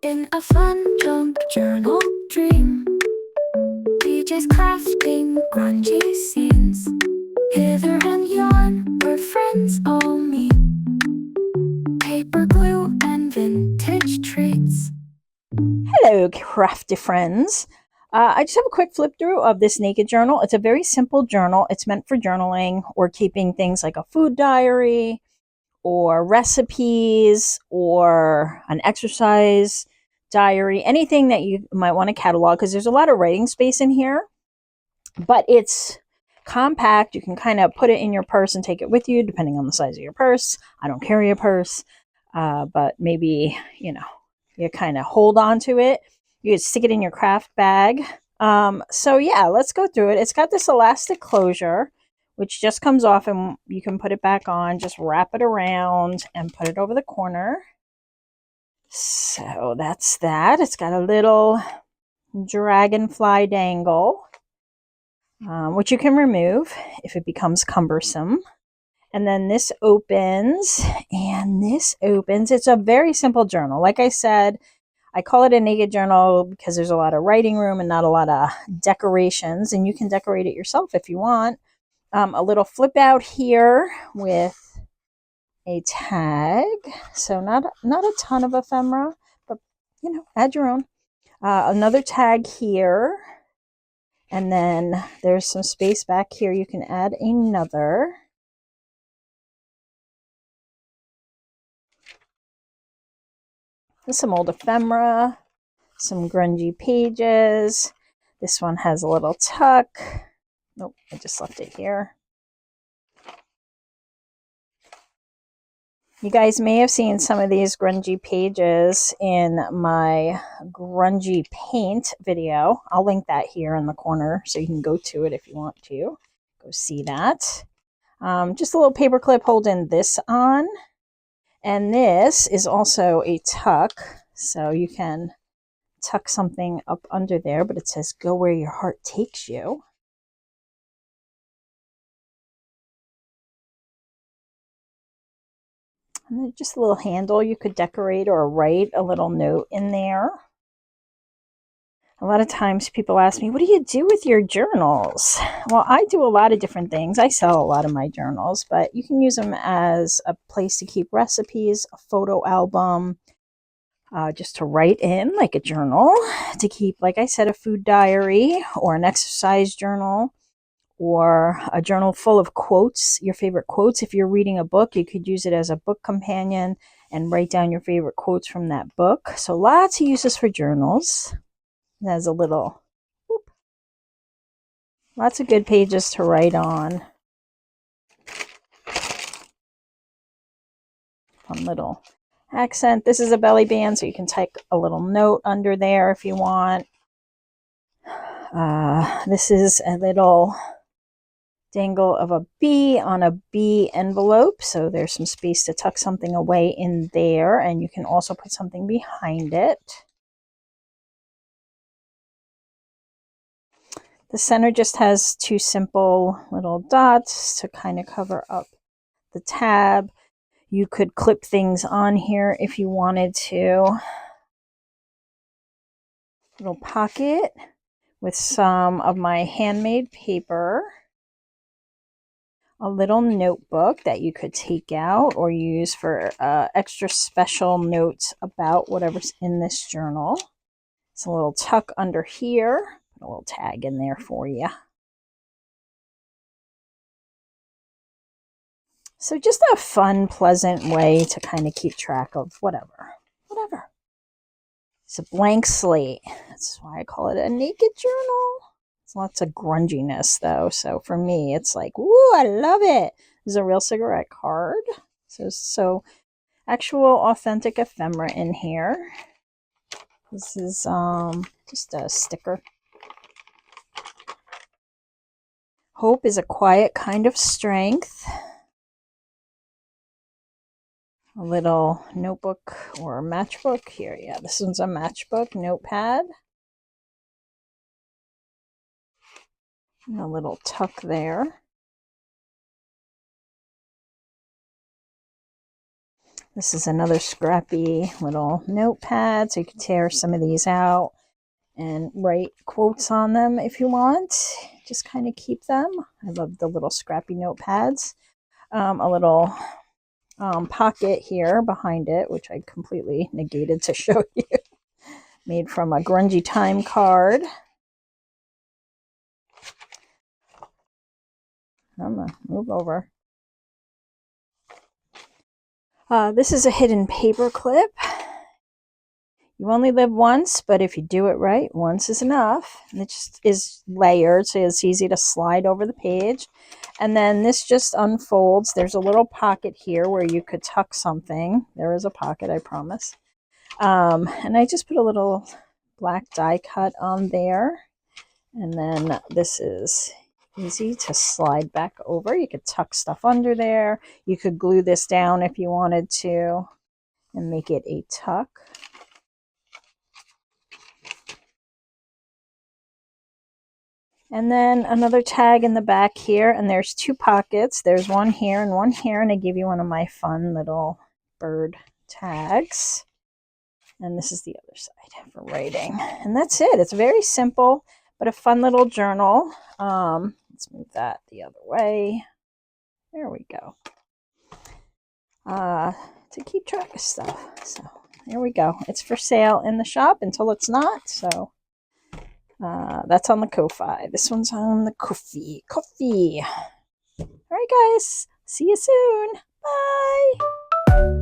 In a fun junk journal dream, DJ's crafting grungy scenes. Hither and yon, where friends all meet. Paper glue and vintage treats. Hello, crafty friends. I just have a quick flip through of this naked journal. It's a very simple journal. It's meant for journaling or keeping things like a food diary or recipes or an exercise diary, anything that you might want to catalog, because there's a lot of writing space in here, but it's compact. You can kind of put it in your purse and take it with you, depending on the size of your purse. I don't carry a purse, but maybe, you kind of hold on to it. You could stick it in your craft bag. So yeah, let's go through it. It's got this elastic closure, which just comes off and you can put it back on. Just wrap it around and put it over the corner. So that's that. It's got a little dragonfly dangle, which you can remove if it becomes cumbersome. And then this opens, and this opens. It's a very simple journal. Like I said, I call it a naked journal because there's a lot of writing room and not a lot of decorations, and you can decorate it yourself if you want. A little flip out here with a tag. So not a ton of ephemera, but add your own. Another tag here. And then there's some space back here. You can add another. There's some old ephemera, some grungy pages. This one has a little tuck. Nope, I just left it here. You guys may have seen some of these grungy pages in my grungy paint video. I'll link that here in the corner so you can go to it if you want to. Go see that. Just a little paper clip holding this on. And this is also a tuck, so you can tuck something up under there, but it says go where your heart takes you. And then just a little handle you could decorate or write a little note in there. A lot of times people ask me, what do you do with your journals? Well, I do a lot of different things. I sell a lot of my journals, but you can use them as a place to keep recipes, a photo album, just to write in like a journal, to keep, like I said, a food diary or an exercise journal, or a journal full of quotes, your favorite quotes. If you're reading a book, you could use it as a book companion and write down your favorite quotes from that book. So lots of uses for journals. It has a little, whoop, lots of good pages to write on. One little accent. This is a belly band, so you can type a little note under there if you want. This is a little dangle of a bee on a bee envelope, so there's some space to tuck something away in there, and you can also put something behind it. The center just has two simple little dots to kind of cover up the tab. You could clip things on here if you wanted to. Little pocket with some of my handmade paper. A little notebook that you could take out or use for extra special notes about whatever's in this journal. It's a little tuck under here. Put a little tag in there for you. So just a fun, pleasant way to kind of keep track of whatever. It's a blank slate. That's why I call it a naked journal. It's lots of grunginess though. So for me, it's like, woo, I love it. There's a real cigarette card. So actual authentic ephemera in here. This is just a sticker. Hope is a quiet kind of strength. A little notebook or matchbook here. Yeah, this one's a matchbook notepad. And a little tuck there. This is another scrappy little notepad, so you can tear some of these out and write quotes on them if you want. Just kind of keep them. I love the little scrappy notepads. A little pocket here behind it, which I completely negated to show you. Made from a grungy time card. I'm gonna move over. This is a hidden paper clip. You only live once, but if you do it right, once is enough. And it just is layered, so it's easy to slide over the page. And then this just unfolds. There's a little pocket here where you could tuck something. There is a pocket, I promise. And I just put a little black die cut on there. And then this is easy to slide back over. You could tuck stuff under there. You could glue this down if you wanted to and make it a tuck. And then another tag in the back here, and there's two pockets. There's one here, and I give you one of my fun little bird tags. And this is the other side for writing. And that's it. It's very simple, but a fun little journal. Let's move that the other way. There we go. To keep track of stuff. So there we go. It's for sale in the shop until it's not. So that's on the Ko-Fi. This one's on the Ko-Fi. All right, guys. See you soon. Bye.